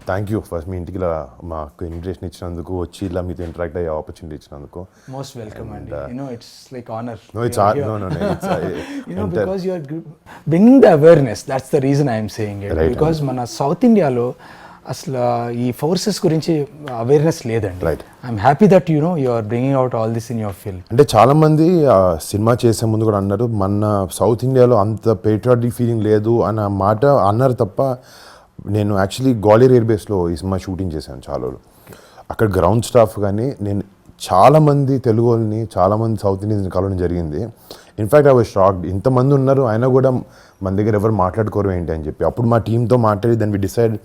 Thank you first మీ ఇంటికి ఇలా మాకు ఇన్విటేషన్ ఇచ్చినందుకు వచ్చి ఇలా మీతో ఇంటరాక్ట్ అయ్యే ఆపర్చునిటీ ఇచ్చినందుకు. మోస్ట్ వెల్కమ్ అండి. It's like honor. No, it's because you are bringing the awareness. That's the reason I am saying it. Right, because మన సౌత్ ఇండియాలో అసలు ఈ ఫోర్సెస్ గురించి అవేర్నెస్ లేదండి. Right. I'm happy that you are bringing out all this in your film. అంటే చాలా మంది cinema చేసే ముందు కూడా అన్నారు మన సౌత్ ఇండియాలో అంత పేట్రియాటిక్ ఫీలింగ్ లేదు అన్న మాట అన్నారు తప్ప, నేను యాక్చువల్లీ గ్వాలియర్ ఎయిర్ బేస్లో ఈ సినిమా షూటింగ్ చేశాను చాలా రోజులు. అక్కడ గ్రౌండ్ స్టాఫ్ కానీ నేను చాలామంది తెలుగు వాళ్ళని చాలామంది సౌత్ ఇండియన్స్ కలవడం జరిగింది. ఇన్ఫ్యాక్ట్ ఐ వాజ్ షాక్డ్, ఇంతమంది ఉన్నారు అయినా కూడా మన దగ్గర ఎవరు మాట్లాడుకోరు ఏంటి అని చెప్పి. అప్పుడు మా టీంతో మాట్లాడి దాన్ని డిసైడ్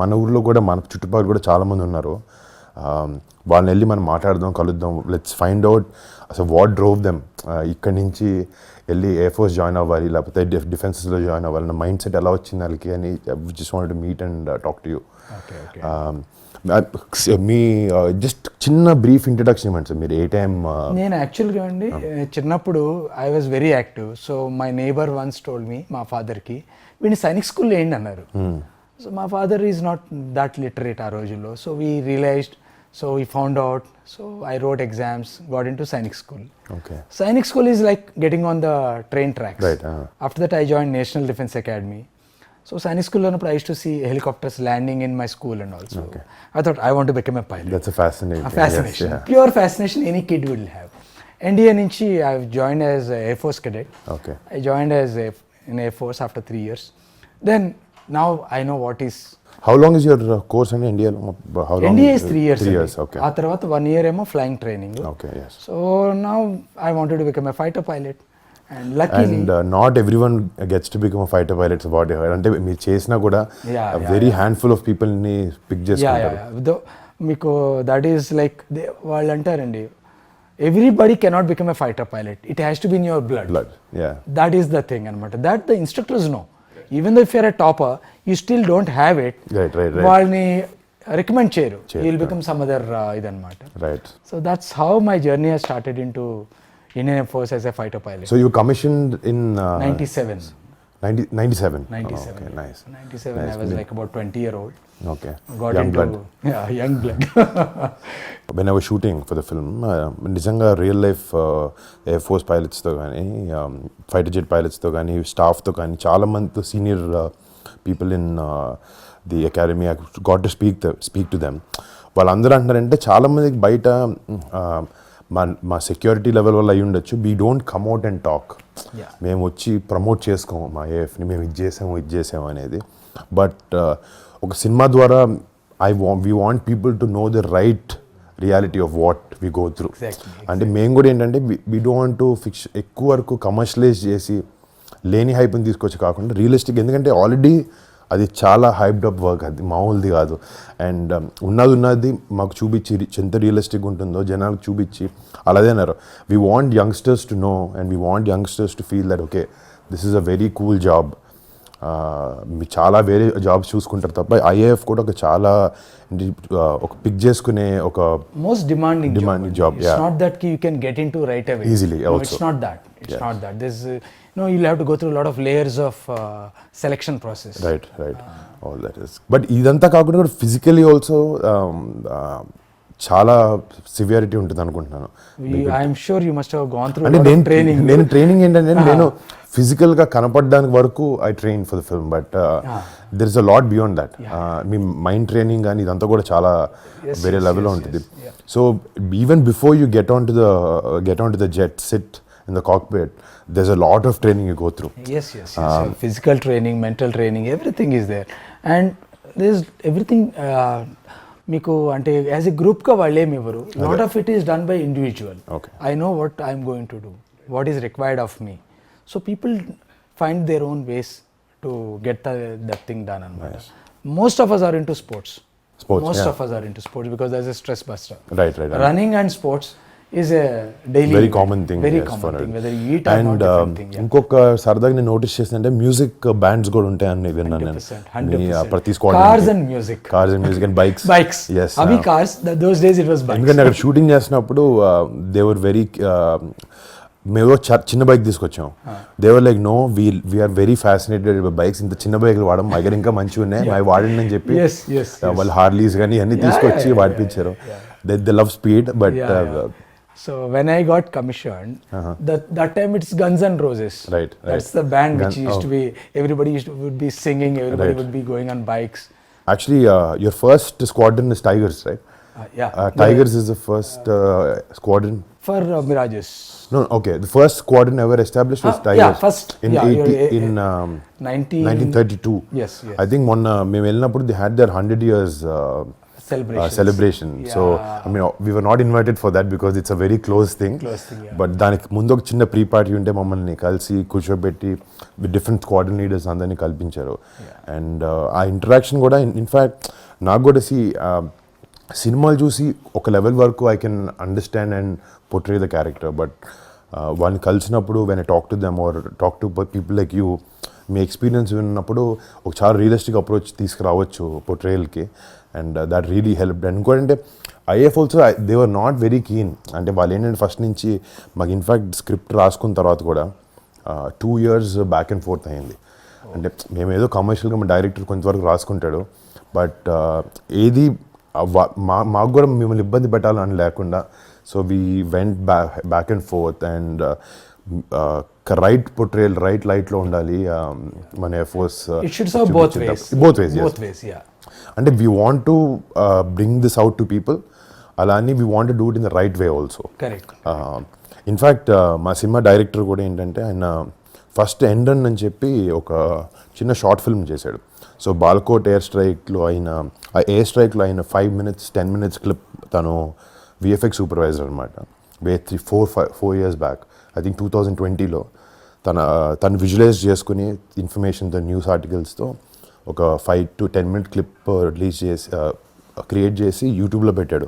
మన ఊర్లో కూడా మన చుట్టుపక్కల కూడా చాలామంది ఉన్నారు, వాళ్ళని వెళ్ళి మనం మాట్లాడదాం, కలుద్దాం, లెట్స్ ఫైండ్ అవుట్ అసలు వాట్ డ్రోవ్ దెమ్ ఇక్కడి నుంచి వెళ్ళి ఎయిర్ ఫోర్స్ జాయిన్ అవ్వాలి లేకపోతే డిఫెన్సెస్లో జాయిన్ అవ్వాలి నా మైండ్ సెట్ ఎలా వచ్చింది వాళ్ళకి అని just want to meet and talk to you. మీ జస్ట్ చిన్న బ్రీఫ్ ఇంట్రడక్షన్ ఇవ్వండి సార్. మీరు ఏ టైం? నేను యాక్చువల్గా అండి చిన్నప్పుడు I was very active. So my neighbour once told me, మా ఫాదర్కి వీడిని సైనిక్ స్కూల్లో వేయండి అన్నారు. సో మా father is not that literate ఆ రోజుల్లో. So we realized, so we found out, so I wrote exams, got into Sainik school. Okay. Sainik school is like getting on the train tracks. Right. After that I joined National Defence Academy. So Sainik school I used to see helicopters landing in my school and also. Okay. I thought I want to become a pilot. That's a fascination. A fascination. Yes, yeah. Pure fascination any kid will have. NDA nunchi I've joined as a Air Force cadet. Okay. I joined as in Air Force after 3 years. Then now I know what is. How long is your course in India? How long? NDA is 3 years. 3 years, okay. ఆ తర్వాత 1 year ఏమో flying training. Okay, yes. So now I wanted to become a fighter pilot and luckily. And not everyone gets to become a fighter pilot. It's about it. అంటే మీరు చేసినా కూడా a very handful of people ని pick చేసుకుంటారు. మీకు that is like వాళ్ళు అంటారండి, everybody cannot become a fighter pilot, it has to be in your blood. That is the thing అనమాట. That the instructors know. Even though if you're a topper, you still don't have it. Right. వాళ్ళని recommend చేయరు. You'll become some other ఇదన్నమాట. Right. So that's how my journey has started into Indian Air Force as a fighter pilot. So you commissioned in 97. 97. 97. Okay, nice. 97. Nice. I was like about 20-year-old. Okay. Got young into blood. Yeah, young blood. When I was shooting for the film, నిజంగా real life air force పైలట్స్తో కానీ fighter jet పైలట్స్తో కానీ స్టాఫ్తో కానీ చాలామంది senior people in the academy I got to speak to them. వాళ్ళందరూ అంటున్నారంటే చాలామందికి బయట మా సెక్యూరిటీ లెవెల్ వల్ల అయ్యి ఉండొచ్చు, we don't come out and talk. మేము వచ్చి ప్రమోట్ చేసుకోము మా ఏఎఫ్ని, మేము ఇది చేసాము అనేది. బట్ ఒక సినిమా ద్వారా we want people to know the right reality of what we go through. Exactly. అంటే మేము కూడా ఏంటంటే we don't want to ఎక్కువ వరకు కమర్షియలైజ్ చేసి లేని హైప్ని తీసుకొచ్చి కాకుండా రియలిస్టిక్, ఎందుకంటే ఆల్రెడీ అది చాలా హైప్డ్ అప్ వర్క్, అది మామూలుది కాదు. అండ్ ఉన్నది మాకు చూపించి ఎంత రియలిస్టిక్ ఉంటుందో జనాలకు చూపించి అలాగే అన్నారు. We want youngsters to know and we want youngsters to feel that okay this is a very cool job. మీరు చాలా వేరే జాబ్స్ చూసుకుంటారు తప్ప ఐఏఎఫ్ కూడా ఒక చాలా ఒక పిక్ చేసుకునే ఒక most demanding job. It's not that you can get into right away. Easily. No, Also. it's not that. It's not that. There's you'll have to go through a lot of layers of selection process. Right. All that is. But ఇదంతా కాకుండా కూడా physically also చాలా severity ఉంటుంది అనుకుంటున్నాను. I'm sure you must have gone through a అంటే lot of training. నేను training ఏంటంటే నేను ఫిజికల్గా కనపడడానికి వరకు I train for the film, but there is a lot beyond that. Me mind training కానీ ఇదంతా కూడా చాలా వేరే లెవెల్లో ఉంటుంది. So even before you get on to the jet, SIT in the cockpit, there's a lot of training you go through. Yes. Physical training, mental training, everything is there. And there's everything మీకు అంటే as a గ్రూప్గా వాళ్ళు ఏమి ఇవ్వరు. Lot of it is done by individual. I know what I'm going to do, what is required of me. So people find their own ways to get that thing done అనమాట. Most of us are into sports. Most of us are into sports because there's a stress buster. Right. Running and sports is a daily very common thing. Very yes, common thing. Whether you eat or not, different thing. ఇంకొక సరదాగా నేను notice చేసిందంటే music bands కూడా ఉంటాయని విన్నాను నేను. 100%. ప్రతి squad Cars and music and bikes. Yes. Abhi cars. Those days it was bikes. ఎందుకంటే అక్కడ షూటింగ్ చేసినప్పుడు they were very మేము చిన్న బైక్ తీసుకొచ్చాం. They were like no we're very fascinated bikes, ఇంత చిన్న బైక్లు వాడడం మా దగ్గర ఇంకా మంచిగా ఉన్నాయి, అవి వాడండి అని చెప్పి వాళ్ళు హార్లీస్ కానీ అన్ని తీసుకొచ్చి వాడిపించారు. They love speed. But so when I got commissioned, that time it's Guns N' Roses. Right. That's the band which used to be, everybody would be singing, everybody would be going on bikes. Actually, your first squadron is Tigers, right? Tigers is the first squadron For Mirages. No, okay. The first squadron ever established was Tigers. Yeah, first. In 1932. Yes. I think మేము వెళ్ళినప్పుడు they had their 100 years celebration. So I mean we were not invited for that because it's a very close thing. But దానికి ముందు ఒక చిన్న pre party ఉంటే మమ్మల్ని కలిసి కూర్చోబెట్టి డిఫరెంట్ స్క్వాడ్రన్ లీడర్స్ అందరినీ కల్పించారు. అండ్ ఆ ఇంటరాక్షన్ కూడా ఇన్ఫ్యాక్ట్ నాకు కూడా సినిమాలు చూసి ఒక లెవెల్ వరకు I can understand and portray the character. But వాళ్ళని కలిసినప్పుడు when I talk to them or talk to people like you, మీ ఎక్స్పీరియన్స్ విన్నప్పుడు ఒక చాలా రియలిస్టిక్ అప్రోచ్ తీసుకురావచ్చు పోర్ట్రేయల్కి. And that really helped. And ఇంకోటంటే if also they were not very keen. అంటే వాళ్ళు ఏంటంటే ఫస్ట్ నుంచి మాకు ఇన్ఫ్యాక్ట్ స్క్రిప్ట్ రాసుకున్న తర్వాత కూడా 2 years బ్యాక్ అండ్ ఫోర్త్ అయింది. అంటే మేము ఏదో కమర్షియల్గా మా డైరెక్టర్ కొంతవరకు రాసుకుంటాడు, బట్ ఏది మాకు కూడా మిమ్మల్ని ఇబ్బంది పెట్టాలని లేకుండా, so we went back and fourth and right portrayal right లైట్లో ఉండాలి మన ఎఫర్ట్స్. బోత్ వేస్ అంటే we want to bring this out to people, అలా అని we want to do it in the right way also. In fact మా cinema director కూడా ఏంటంటే ఆయన ఫస్ట్ ఎండన్ అని చెప్పి ఒక చిన్న షార్ట్ ఫిల్మ్ చేశాడు. సో బాల్కోట్ ఎయిర్ స్ట్రైక్లో అయిన 5 minutes 10 minutes క్లిప్ తను విఎఫ్ఎక్స్ సూపర్వైజర్ అనమాట. 4 years బ్యాక్, ఐ థింక్ 2020లో తను విజువలైజ్ చేసుకుని ఇన్ఫర్మేషన్తో న్యూస్ ఆర్టికల్స్తో ఒక 5 to 10 minute క్లిప్ రిలీజ్ చేసి క్రియేట్ చేసి యూట్యూబ్లో పెట్టాడు.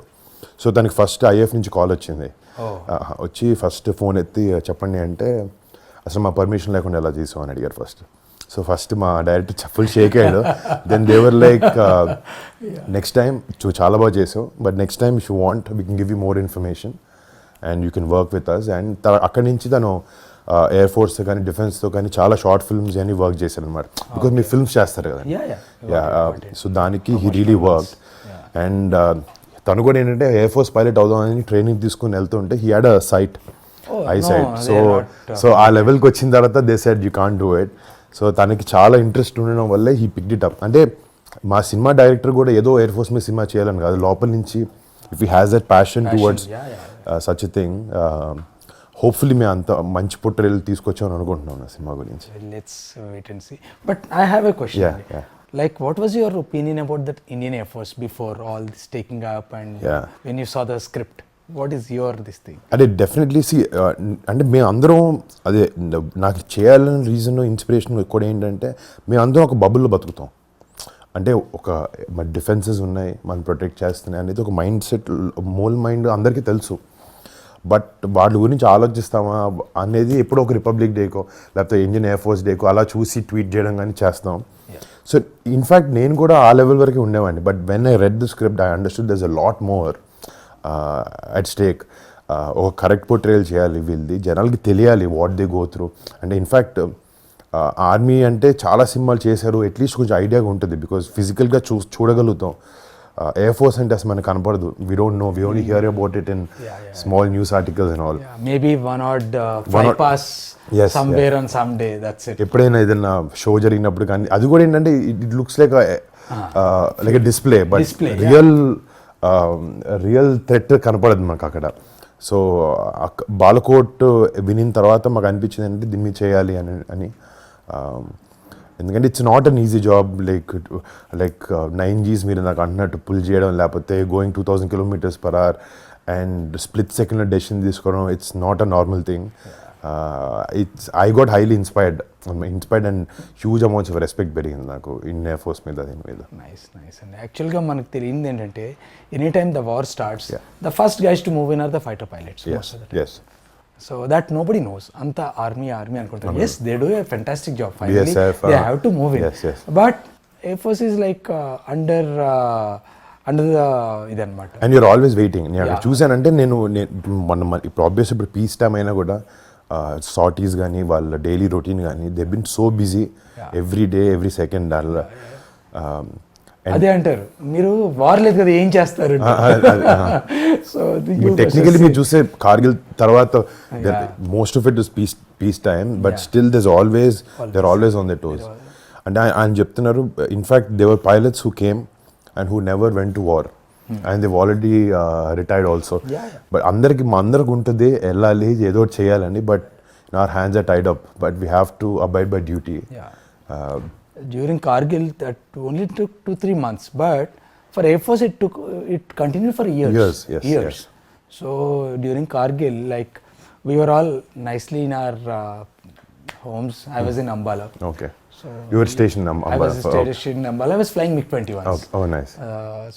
సో తనకి ఫస్ట్ ఐఎఫ్ నుంచి కాల్ వచ్చింది. వచ్చి ఫస్ట్ ఫోన్ ఎత్తి చెప్పండి అంటే అసలు మా పర్మిషన్ లేకుండా ఎలా చేసాం అని అడిగారు ఫస్ట్. సో ఫస్ట్ మా డైరెక్టర్ ఫుల్ షేక్ అయ్యాడు. Then they were like next time చాలా బాగా చేసావు, but next time if you want we can give you more information and you can work with us. And అక్కడి నుంచి తను ఎయిర్ ఫోర్స్తో కానీ డిఫెన్స్తో కానీ చాలా షార్ట్ ఫిల్మ్స్ అని వర్క్ చేశారు అనమాట. బికాజ్ మీరు ఫిల్మ్స్ చేస్తారు కదా. సో దానికి హీ రియలీ వర్క్. అండ్ తను కూడా ఏంటంటే ఎయిర్ ఫోర్స్ పైలట్ అవుదామని ట్రైనింగ్ తీసుకుని వెళ్తుంటే he had a sight, eye sight. So ఆ లెవెల్కి వచ్చిన తర్వాత they said you can't do it. So తనకి చాలా ఇంట్రెస్ట్ ఉండడం వల్లే హీ పిక్డ్ ఇట్ అప్. అంటే మా సినిమా డైరెక్టర్ కూడా ఏదో ఎయిర్ ఫోర్స్ మీద సినిమా చేయాలని కాదు, లోపల నుంచి if he has that passion towards such a thing, hopefully మేము అంత మంచి పోర్ట్రేయల్ తీసుకొచ్చామని అనుకుంటున్నాం నా సినిమా గురించి. Let's wait and see. But I have a question. Like, what was your opinion about that Indian Air Force before all this taking up and when you saw the script? What is your this thing? అదే definitely అంటే మేము అందరం అదే నాకు చేయాలని reason inspiration కూడా ఏంటంటే మేము అందరం ఒక బబుల్లో బతుకుతాం. అంటే ఒక మన డిఫెన్సెస్ ఉన్నాయి, మనం ప్రొటెక్ట్ చేస్తున్నాయి అనేది ఒక మైండ్ సెట్, మోల్ మైండ్ అందరికీ తెలుసు. బట్ వాళ్ళ గురించి ఆలోచిస్తామా అనేది ఎప్పుడో ఒక రిపబ్లిక్ డేకో లేకపోతే ఇండియన్ ఎయిర్ ఫోర్స్ డేకో అలా చూసి ట్వీట్ చేయడం కానీ చేస్తాం. సో ఇన్ఫ్యాక్ట్ నేను కూడా ఆ లెవెల్ వరకు ఉండేవాడిని. But when I read the script I understood there is a lot more at stake. ఒక కరెక్ట్ పోర్ట్రేయల్ చేయాలి వీళ్ళది, జనాలకి తెలియాలి వాట్ దే గో త్రూ. అంటే ఇన్ఫ్యాక్ట్ ఆర్మీ అంటే చాలా సినిమాలు చేశారు, అట్లీస్ట్ కొంచెం ఐడియాగా ఉంటుంది బికాజ్ ఫిజికల్గా చూడగలుగుతాం. ఎయిర్ ఫోర్స్ అంటే అసలు మనకు కనపడదు. We don't know, we only hear about it in small news articles and all. Maybe one or flypast somewhere on some day, that's it. ఎప్పుడైనా ఏదైనా షో జరిగినప్పుడు కానీ అది కూడా ఏంటంటే it looks like like display, but real threat కనపడదు మాకు అక్కడ. సో బాలకోట్ వినిన తర్వాత మాకు అనిపించింది అంటే దీన్ని చేయాలి అని. ఎందుకంటే it's not an easy job. Like 9Gs మీరు నాకు అంటున్నట్టు పుల్ చేయడం, లేకపోతే గోయింగ్ 2000 km/h అండ్ స్ప్లిట్ సెకండ్లో డెసిషన్ తీసుకోవడం, it's not a normal thing. I got highly inspired and huge amounts of respect పెరిగింది నాకు ఇండియన్ ఎయిర్ ఫోర్స్ మీద. నైస్ అండి. యాక్చువల్గా మనకు తెలియంది ఏంటంటే any time the war starts the first guys to move in are the fighter pilots. So that nobody knows. అంత army అనుకుంటారు. Yes they do a fantastic job, finally they have to move in. But air force is like under ఇదన్నమాట. And you're always waiting. నేను చూసానంటే నేను ఇప్పుడు obvious ఇప్పుడు piece time అయినా కూడా సార్టీస్ కానీ వాళ్ళ డైలీ రొటీన్ కానీ they been so busy every day every second అలా అదే అంటారు మీరు వార్ లేదు కదా ఏం చేస్తారు సో టెక్నికలీ మీరు చూస్తే కార్గిల్ తర్వాత most of it is peace time but still there always on the toes అంటే ఆయన చెప్తున్నారు in fact they were pilots who came and who never went to war and they've already retired also but అందరికి ఉంటుంది వెళ్ళాలి ఏదో ఒకటి చేయాలని but our hands are tied up but we have to abide by duty. During Kargil, that only took 2-3 months, but for Air Force it continued for years. Yes. So during Kargil, like we were all nicely in our homes. I was in Ambala. Okay. So you were stationed in Ambala. I was stationed in Ambala. I was flying MiG-21s. Okay. Oh, nice.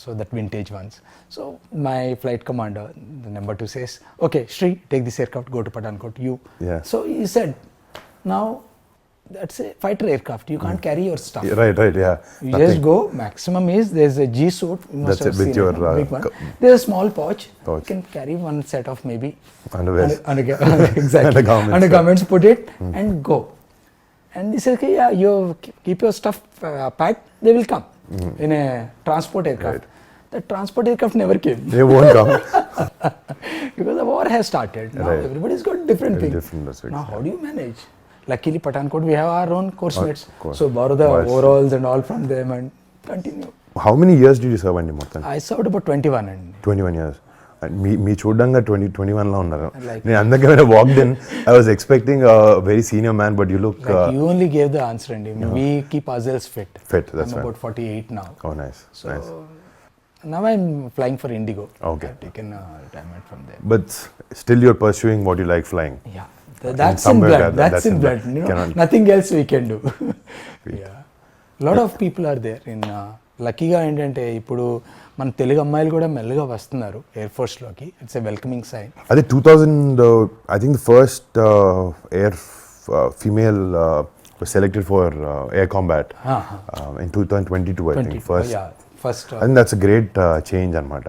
So that vintage ones. So my flight commander, the number 2 says, "Okay, Sri, take this aircraft, go to Pathankot. You." Yeah. So he said, "Now." That's a fighter aircraft. You can't carry your stuff. Right, yeah. You just go. Maximum is there's a G suit. You must have with seen your big one. There's a small pouch. You can carry one set of maybe underwear. Exactly. Undergarments. Put it and go. And they said, okay, yeah, you keep your stuff packed. They will come in a transport aircraft. Right. The transport aircraft never came. They won't come because the war has started. Now everybody's got different things. Different now how do you manage? Luckily, Pathankot, we have our own course mates. So borrow the overalls and all from them and continue. How many years did you serve in Motan? I served about 21. 21 years. మీ చూడంగా 21లో ఉన్నారు. నేను అందుకే when I walked in, I was expecting a very senior man, but you look. You only gave the answer, and we keep ourselves fit. That's I'm about 48 now. Oh, nice. So now I'm flying for Indigo. Okay. I've taken retirement from there. But still, you're pursuing what you like flying. Yeah. That's in blood. That's in blood. You know, nothing else we can do. Yeah. Lot of people are there in లక్కీగా ఏంటంటే ఇప్పుడు మన తెలుగు అమ్మాయిలు కూడా మెల్లగా వస్తున్నారు air ఫోర్స్లోకి. It's a welcoming sign. అదే 2000 I think the first air female was selected for air combat in 2022 I think first I think that's a great change అనమాట.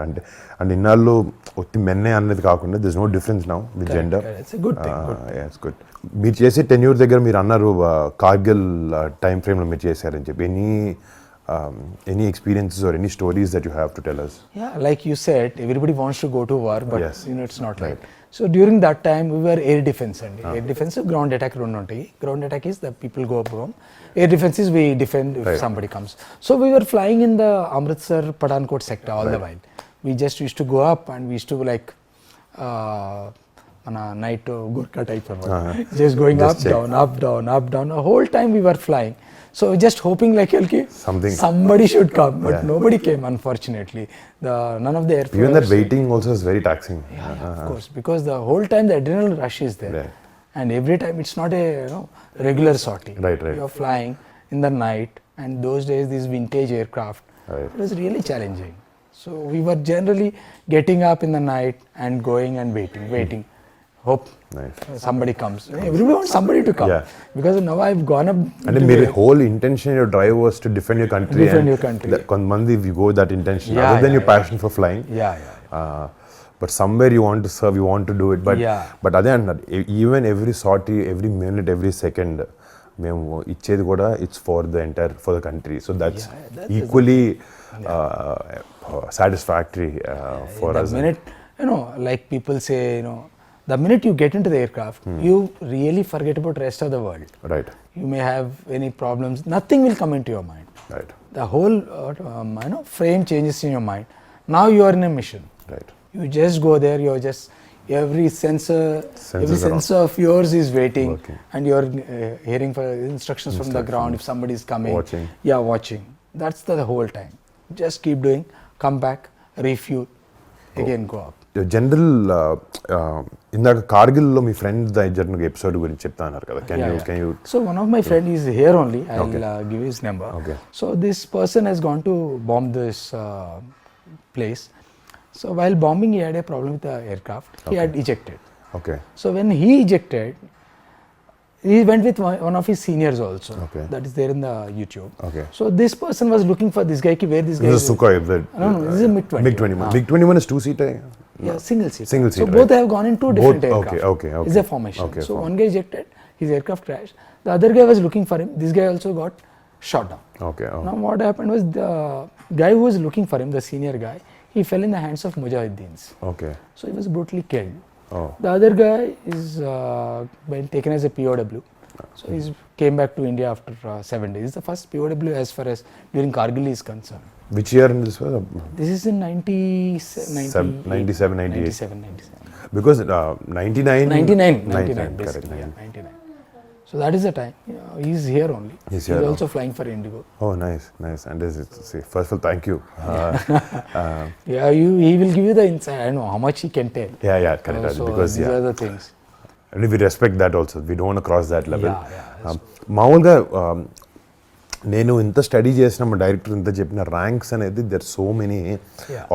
అంటే ఇన్నాళ్ళు ఒట్టి మెన్నే అనేది కాకుండా there's no difference now with gender. It's a good thing. Yeah, it's good. మీరు చేసే tenure దగ్గర మీరు అన్నారు కార్గిల్ టైం ఫ్రేమ్లో మీరు చేశారని చెప్పి any experiences or any stories that you have to tell us? Yeah, like you said, everybody wants to go to war, but you know it's not right. So during that time we were air defense and air defense ground attack రెండు ఉంటాయి. Ground attack is the people go home. Air defense is we defend if somebody comes. So we were flying in the Amritsar Pathankot sector all the while. We just used to go up and we used to like on a night Gurkha type of just going just up down the whole time we were flying. So just hoping like somebody should come, but nobody came unfortunately. None of the air force. Even that waiting also is very taxing. Yeah, of course, because the whole time the adrenaline rush is there, and every time it's not a regular sortie. Right. You're flying in the night, and those days these vintage aircraft, it was really challenging. So we were generally getting up in the night and going and waiting. Hope somebody comes. Everybody wants somebody to come because now I've gone up. And the whole intention your drive was to defend your country. Konmandi we go that intention other than your passion for flying. But somewhere you want to serve, you want to do it. But other than that, even every sortie, every minute, every second, మేము ఇచ్చేది కూడా it's for the country. So that's equally satisfactory for us. The minute like people say, the minute you get into the aircraft, you really forget about the rest of the world. Right. You may have any problems. Nothing will come into your mind. Right. The whole frame changes in your mind. Now you are in a mission. Right. You just go there. You're just every sensor of yours is waiting, and you're hearing for instructions from the ground. If somebody is coming, watching. That's the whole time. Just keep doing. Come back, refuel, again go up. General ఇందాక కార్గిల్లో మీ friend దగ్గర episode గురించి చెప్తా అన్నారు కదా. Can you So one of my friend is here only. I'll give his number. Okay. So this person has gone to bomb this place. So while bombing he had a problem with the aircraft. He had ejected. Okay. So when he ejected, he went with one of his seniors also. That is there in the YouTube. Okay. So this person was looking for this guy. Where this guy is? This is Sukhoi. No, this is a MiG-21. MiG-21 is two-seater. Yeah, single seat. Single So seat, both right. have gone in two different Both- aircraft. okay, okay. It's a formation. Okay, So one guy ejected, his aircraft crashed. The other guy was looking for him. This guy also got shot down. Okay. Oh. Now what happened was the guy who was looking for him, the senior guy, he fell in the hands of Mujahideens. Okay. So he was brutally killed. Oh. The other guy is been taken as a POW. So he came back to India after 7 days. It's the first POW as far as during Kargil is concerned. Which year in this was? This is in 97, 97. Because 99. 99 correct. basically. Yeah, 99. So that is the time. He's here only. He's here, also flying for Indigo. Oh, nice. And this is, see, first of all, thank you. Yeah, he will give you the insight. I know how much he can tell. Yeah, correct. So Because these are the things. and we respect that also. We don't want to cross that level. Yeah. మామూలుగా నేను ఇంత study చేసిన మా director ఇంత చెప్పిన ranks అనేది there so many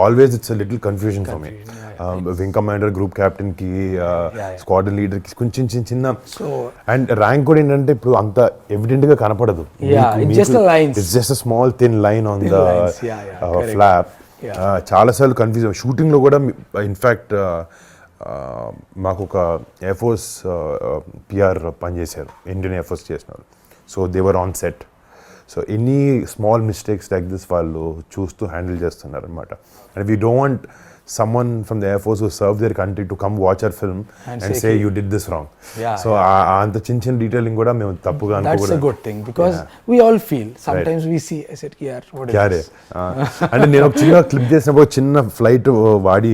always it's little confusion for me wing commander group captain కి squadron leader కి కొంచెం చిన్న అండ్ ర్యాంక్ కూడా ఏంటంటే ఇప్పుడు అంత ఎవిడెంట్ గా కనపడదు. It's just small thin line on the flop. చాలాసార్లు కన్ఫ్యూజ్ షూటింగ్ లో కూడా ఇన్ఫ్యాక్ట్ మాకు ఒక ఎయిర్ ఫోర్స్ పిఆర్ పనిచేశారు, ఇండియన్ ఎయిర్ ఫోర్స్ చేసినారు. So they were on set. So any small mistakes like this వాళ్ళు చూస్తూ హ్యాండిల్ చేస్తున్నారు అనమాట. And we don't want someone from the Air Force who served their country to come watch our film and say you did this wrong. So anta chin detailing kuda mem tappuga anukudam. That's a good thing because we all feel sometimes we see I said here what is this. అంటే నేను ఒక చిన్న clip చేసినప్పుడు చిన్న flight వాడి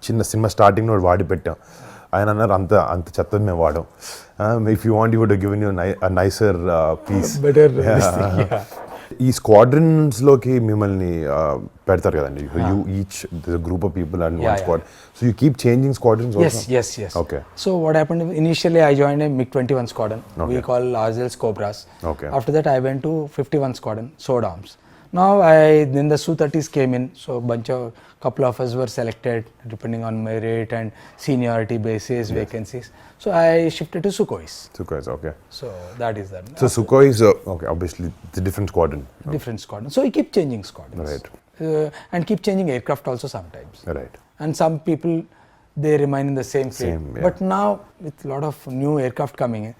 చిన్న cinema starting లో వాడి పెట్టాం. ఆయన అన్నారు అంత చెత్తది మేము వాడాం. If you want you would given you nicer piece. ఈ స్క్వాడ్రన్స్ లోకి మిమ్మల్ని పెడతారు కదండి. You each group of people and one squad. So you keep changing squadrons also? Yes. Okay. So what happened initially I joined a MiG-21 squadron. Okay. We call ourselves Cobras. Okay. After that I went to 51 squadron, Sword Arms. Now then the Su-30s came in, so couple of us were selected depending on merit and seniority basis, vacancies. So I shifted to Sukhois. Okay. So that is that. So Sukhoi is okay. Obviously, it's a different squadron. Different squadron. So we keep changing squadrons. Right. And keep changing aircraft also sometimes. Right. And some people they remain in the same fleet. Yeah. But now with a lot of new aircraft coming in,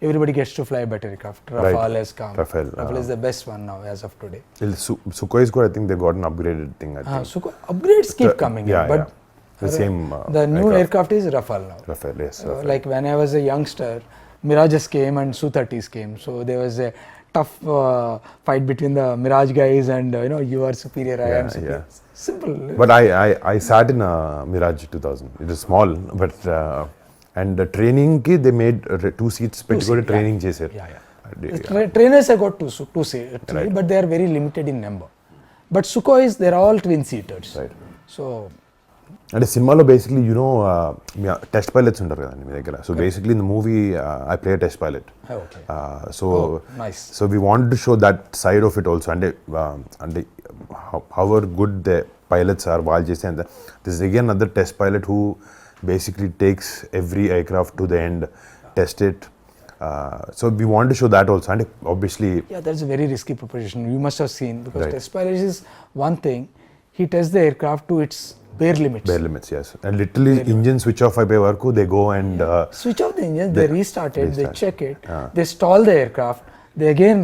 everybody gets to fly better aircraft. Rafale has come. Rafale is the best one now as of today. Sukhoi is good. I think they got an upgraded thing. I think. Sukhoi upgrades keep coming in, but the same. The new aircraft is Rafale now. Rafale, yes. Like when I was a youngster, Mirages came and Su-30s came. So there was a tough fight between the Mirage guys and you are superior, I am superior. Simple. But I sat in a Mirage 2000. It is small, but and the training ki they made 2 seats పెట్టుకొని training చేశారు. Trainers have got two seats, but they are very limited in number. But Sukhois, they are all twin seaters. Right. So అంటే సినిమాలో basically test pilots ఉంటారు కదండి మీ దగ్గర. So basically in the movie I play test pilot. So we want to show that side of it also. అంటే however good the pilots are వాళ్ళు చేసే అంత. This again other test pilot who basically takes every aircraft to the end, test it. So we want to show that also. And obviously that's a very risky proposition. You must have seen because test pilot is one thing. He tests the aircraft to its bare limits. Yes. And literally engine switch off అయిపోయే వరకు they go and switch off the engine, they restart it, they check it, they stall the aircraft, they again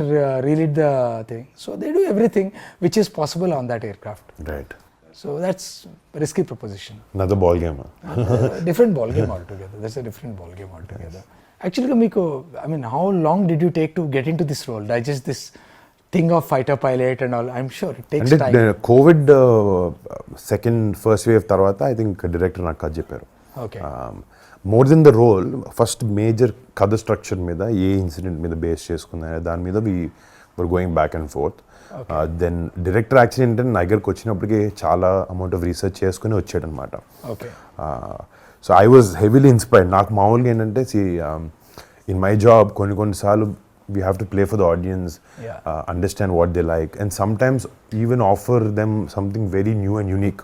relit the thing. So they do everything which is possible on that aircraft. Right. So that's a risky proposition. Another ball game. Different ball game altogether. That's a different ball game altogether. Actually, Miko, I mean, how long did you take to get into this role? Digest this thing of fighter pilot and all. I'm sure it takes time. COVID first wave tarvata, I think director నాకు కథ చెప్పారు. Okay. More than the role, first major కథ structure మీద ఏ incident మీద base చేసుకున్నా దాని మీద we were going back and forth. Then director actually ఏంటంటే నా దగ్గరకు వచ్చినప్పటికీ చాలా అమౌంట్ ఆఫ్ రీసెర్చ్ చేసుకుని వచ్చాడు అనమాట. So I was heavily inspired. నాకు మామూలుగా ఏంటంటే ఇన్ మై జాబ్ కొన్నిసార్లు we have to play for the audience, understand what they like and sometimes even offer them something very new and unique.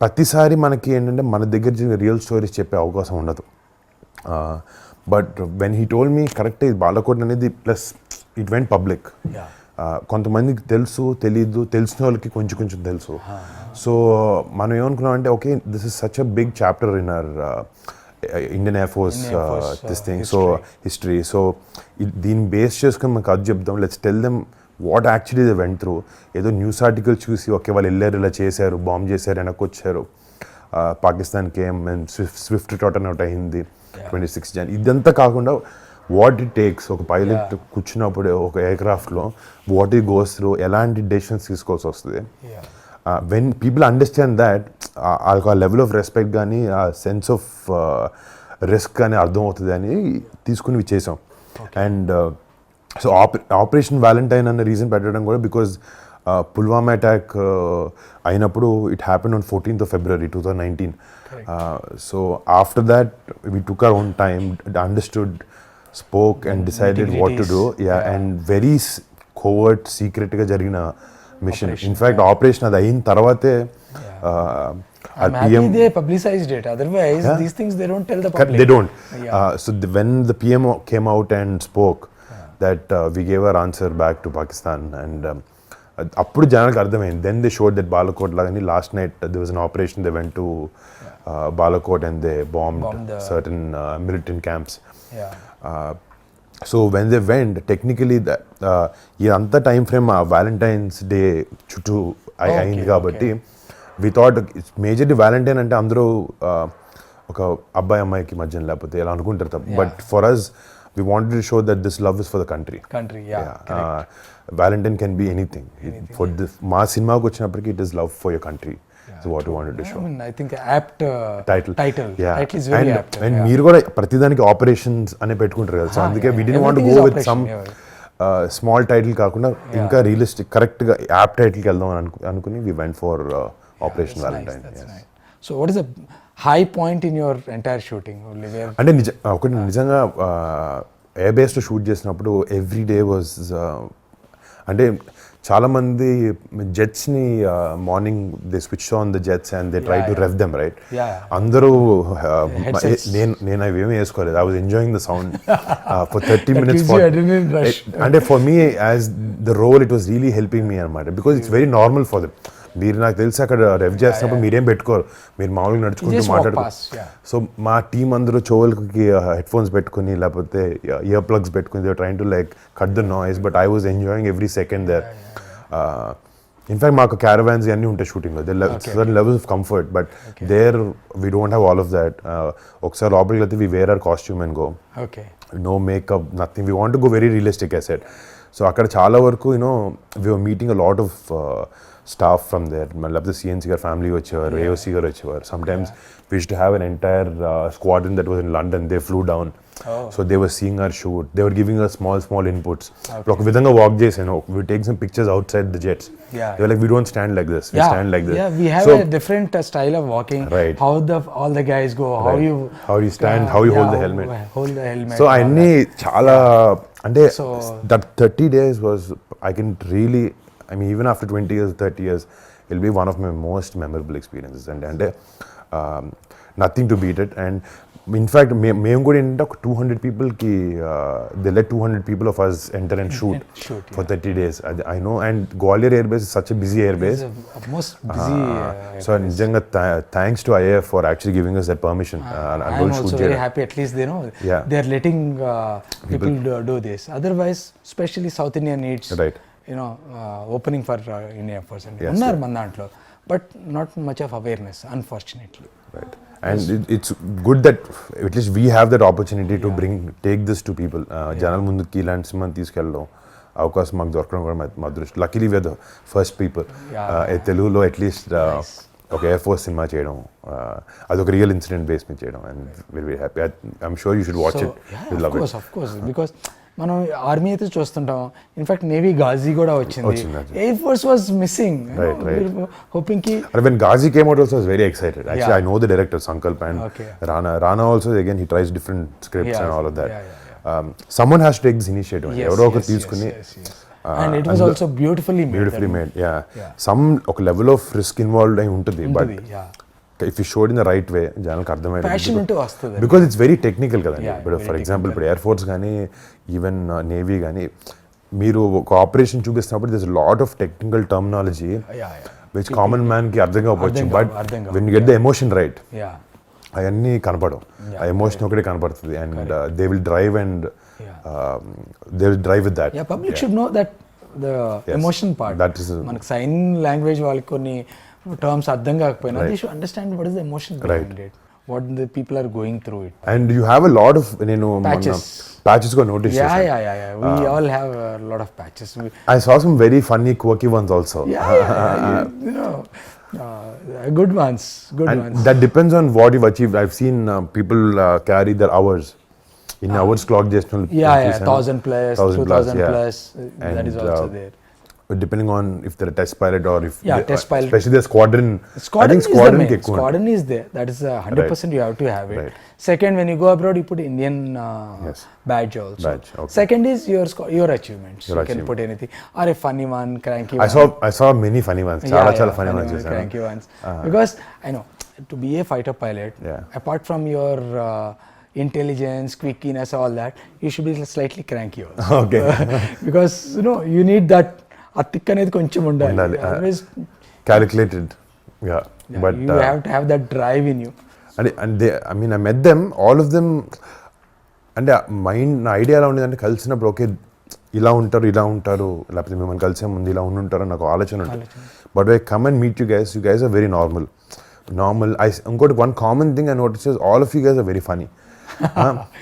ప్రతిసారి మనకి ఏంటంటే మన దగ్గర రియల్ స్టోరీస్ చెప్పే అవకాశం ఉండదు. But when he told me correct Balakot అనేది ప్లస్ ఇట్ వెంట్ పబ్లిక్. కొంతమందికి తెలుసు తెలీదు, తెలిసిన వాళ్ళకి కొంచెం కొంచెం తెలుసు. సో మనం ఏమనుకున్నాం అంటే okay this is such a big chapter in our Indian air force this thing, so history. So దీన్ని బేస్ చేసుకుని మనకు అది చెప్దాం, let's tell them what actually they went through. ఏదో న్యూస్ ఆర్టికల్ చూసి ఓకే వాళ్ళు వెళ్ళారు, ఇలా చేశారు, బాంబ్ చేశారు, వెనక్కి వచ్చారు, పాకిస్తాన్కి ఏం స్విఫ్ట్ టోటన్ అవుట్ అయింది 26 Jan. ఇదంతా కాకుండా వాట్ ఇట్ టేక్స్, ఒక పైలట్ కూర్చున్నప్పుడు ఒక ఎయిర్క్రాఫ్ట్లో వాట్ ఇట్ గోస్ త్రూ, ఎలాంటి డెసిషన్స్ తీసుకోవాల్సి వస్తుంది. వెన్ పీపుల్ అండర్స్టాండ్ దాట్, ఆ లెవెల్ ఆఫ్ రెస్పెక్ట్ కానీ ఆ సెన్స్ ఆఫ్ రిస్క్ కానీ అర్థమవుతుంది అని తీసుకుని చేసాం. అండ్ సో ఆపరేషన్ వ్యాలంటైన్ అన్న రీజన్ పెట్టడం కూడా బికాజ్ పుల్వామా అటాక్ అయినప్పుడు it happen on 14th February 2019. So after that we took our own time, understood, spoke and decided what to do. And very covert, secretగా జరిగిన మిషన్. ఇన్ఫ్యాక్ట్ ఆపరేషన్ అది అయిన తర్వాతే I'm happy they publicized it. Otherwise, these things they don't tell the public. They don't. So when the PM came out and spoke that we gave our answer back to Pakistan, and అప్పుడు జనాలకు అర్థమైంది. Then they showed that Balakot lagani last night there was an operation, they went to Balakot and they bombed certain militant camps. So when they went, technically ఇదంతా time frame Valentine's day చుట్టూ అయింది కాబట్టి we thought majorly Valentine అంటే అందరూ ఒక అబ్బాయి అమ్మాయికి మధ్యన లేకపోతే ఇలా అనుకుంటారు. But for us we wanted to show that this love is for the country. Valentine can be anything. For this మా సినిమాకి వచ్చినప్పటికీ it is love for your country. So what we wanted to show. I mean, I think apt title. Yeah. Title is very apt. And మీరు కూడా ప్రతిదానికి operations అనే పెట్టుకుంటారు కదా. So అందుకే we didn't want to go with some small title కాకుండా ఇంకా realistic కరెక్ట్గా యాప్ టైటిల్కి వెళ్దాం అని అనుకుని we went for Operation Valentine. Nice. So what is the high point in your entire shooting? అంటే ఒకటి నిజంగా ఎయిర్ బేస్లో షూట్ చేసినప్పుడు ఎవ్రీ డే వాజ్ అంటే చాలామంది జెట్స్ని morning they switch on the jets and they try to rev them right. అందరూ నేను అవి ఏమీ వేసుకోలేదు. I was enjoying the sound for 30 minutes. అంటే for me as the role it was really helping me అనమాట, because it's very normal for them. మీరు నాకు తెలిసి అక్కడ రెవ్ చేస్తున్నప్పుడు మీరేం పెట్టుకోరు, మీరు మామూలుగా నడుచుకుంటూ మాట్లాడుకోరు. సో మా టీం అందరూ చెవులకి హెడ్ ఫోన్స్ పెట్టుకుని లేకపోతే ఇయర్ ప్లగ్స్ పెట్టుకుని they train to like cut the noise, but I was enjoying every second there. In fact మాకు క్యారవాన్స్ అన్నీ ఉంటాయి షూటింగ్లో, certain levels of comfort, but there we don't have all of that. ఒకసారి లోపలికి వెళ్తే we wear our costume and go, no makeup, nothing. We want to go very realistic I said. So అక్కడ చాలా వరకు you know we were meeting a lot of staff from there. The CNC family వచ్చేవారు, AOC గారు వచ్చేవారు. Sometimes we used to have an entire squadron that was in London. They flew down. So they were seeing our shoot. They were giving us small inputs. ఒక విధంగా walk చేసాను. We take some pictures outside the jets. They were like, we don't stand like this. We stand like this. Yeah, we have a different style of walking. Right. How all the guys go. How you stand. How you hold the helmet. Hold the helmet. So అన్ని చాలా అంటే that 30 days was, I can really, I mean, even after 20 years, 30 years, it'll be one of my most memorable experiences. And nothing to beat it. And in fact, మేము కూడా ఏంటంటే ఒక 200 peopleకి they let 200 people of us enter and shoot for 30 days. I know. And Gwalior Air Base is such a busy air base. It's the most busy. So నిజంగా thanks to IAF for actually giving us that permission. I'm also very happy. At least they know they are letting people do this. Otherwise, especially South India needs. Right. Opening for India Force and unnar man dantlo, but not much of awareness, unfortunately. Right. And it's good that at least we have that opportunity to take this to people. Janal munduki ilanti సినిమా తీసుకెళ్ళడం అవకాశం మాకు దొరకడం కూడా మా అదృష్టం. Luckily we are the first people తెలుగులో at least ఒక ఎయిర్ ఫోర్స్ సినిమా చేయడం, అదొక రియల్ ఇన్సిడెంట్ బేస్ మీద చేయడం. And very happy. I'm sure you should watch it. Of course, because మనం ఆర్మీ అయితే చూస్తుంటాం. ఇన్ఫాక్ట్ నేవీ గాజీ కూడా వచ్చింది. Air force was missing. Hoping కి when Ghazi came out also I was very excited. Actually I know the director Sankalp and Rana also, again he tries different scripts and all of that. Someone has to take this initiative. ఎవరో ఒకరు తీసుకుని, and it was also beautifully made. Some ఒక level of risk involved అయి ఉంటుంది, but if you showed in the right way జనాలకు అర్థమయ్యేది, because it's very technical కదండి. ఇప్పుడు ఫర్ ఎగ్జాంపుల్ ఇప్పుడు ఎయిర్ ఫోర్స్ కానీ ఈవెన్ నేవీ కానీ మీరు ఒక ఆపరేషన్ చూపిస్తున్నప్పుడు this lot of technical terminology which common man కి అర్థం కావచ్చు, but when you get the emotion right అవన్నీ కనపడవు. ఆ ఎమోషన్ ఒకటే కనపడుతుంది and they will drive and they will drive with that. Public should know that the emotion part. మనకు sign language వాళ్ళకి కొన్ని టర్మ్స్ అర్థం కాకపోయినా they should understand what is the emotion behind it, what the people are going through it. And you have a lot of patches got noticed. Yeah. We all have a lot of patches. I saw some very funny quirky ones also. You know, good ones. That depends on what you've achieved. I've seen people carry their hours in hours clock just 1000 plus 2000 plus that is also there. Depending on if they're a test pilot or if test pilot, especially the squadron I think squadron is there, that is 100% you have to have it. Second, when you go abroad you put Indian badge also. Second is your achievements. You can put anything or a funny one, cranky one. I saw many funny ones, chala funny ones, cranky ones, because I know to be a fighter pilot, apart from your intelligence, quickiness, all that, you should be slightly cranky also. Okay. Because you need that ఆ thick అనేది కొంచెం ఉండాలి. Calculated. But you have to have that drive in you. And they, I mean, I met them, all of them, అంటే mind నా idea ఎలా ఉండేదంటే కలిసినప్పుడు okay ఇలా ఉంటారు లేకపోతే మిమ్మల్ని కలిసే ముందు ఇలా ఉంటారు నాకు ఆలోచన ఉంటుంది. But I come and meet you guys are very normal. ఇంకోటి one common thing I notice is all of you guys are very funny.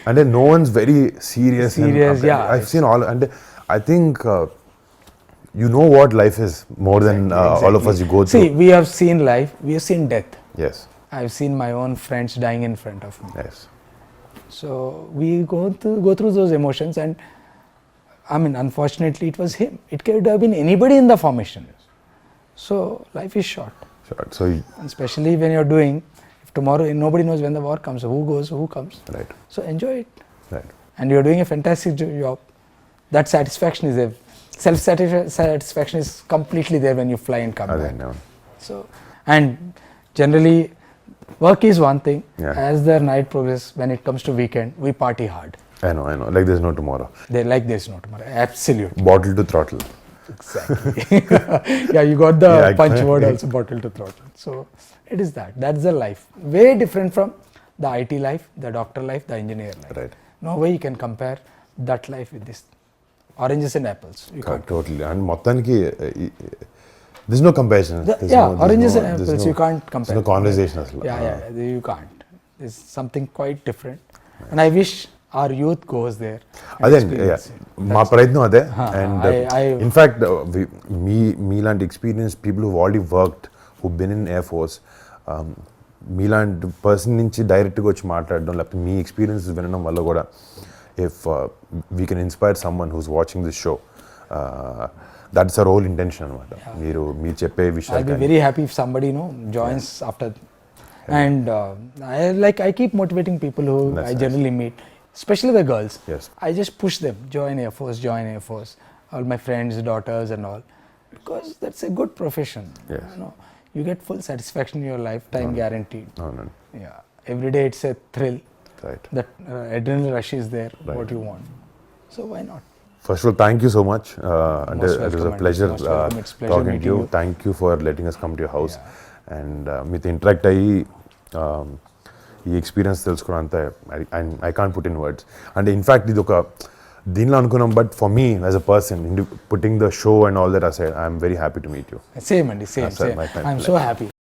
అంటే no one's very serious. I've seen all, అంటే I think you know what life is more than all of us you go through. See, we have seen life, we have seen death. Yes. I've seen my own friends dying in front of me. Yes. So we go through those emotions, and I mean, unfortunately it was him. It could have been anybody in the formation. So life is short. So and especially when you're doing, if tomorrow nobody knows when the war comes, who goes, who comes. Right. So enjoy it. Right. And you're doing a fantastic job. That satisfaction is there. Self-satisfaction is completely there when you fly and come back. So, and generally, work is one thing. As the night progresses, when it comes to weekend, we party hard. I know. Like there's no tomorrow. There's no tomorrow. Absolutely. Bottle to throttle. Exactly. You got the punch word also, bottle to throttle. So, it is that. That's the life. Way different from the IT life, the doctor life, the engineer life. Right. No way you can compare that life with this. Oranges and apples. Totally. And మొత్తానికి there's no comparison. Oranges and apples you can't compare. There's no conversation అసలు. You can't. There's something quite different. And I wish our youth goes there. అదే మా ప్రయత్నం అదే. And in fact మీలాంటి experience people who already worked who been in air force, మీలాంటి person నుంచి డైరెక్ట్గా వచ్చి మాట్లాడడం లేకపోతే మీ ఎక్స్పీరియన్స్ వినడం వల్ల కూడా if we can inspire someone who's watching this show, that's our whole intention anamata. Meer cheppe vishayalu I'll be very happy if somebody joins after. And I keep motivating people who I generally meet, especially the girls. I just push them, join Air Force, all my friends, daughters and all, because that's a good profession. You get full satisfaction in your lifetime, guaranteed. Every day it's a thrill. Right. That adrenaline rush is there, what you want. So why not? First of all, thank you so much. And it was a pleasure talking to you. Thank you for letting us come to your house. And మీతో interact అయ్యి ఈ experience తెలుసుకోవడం I can't put in words. And in fact ఇది ఒక దీనిలో అనుకున్నాం, but for me as a person putting the show and all that aside, I'm very happy to meet you. Same. I'm so happy.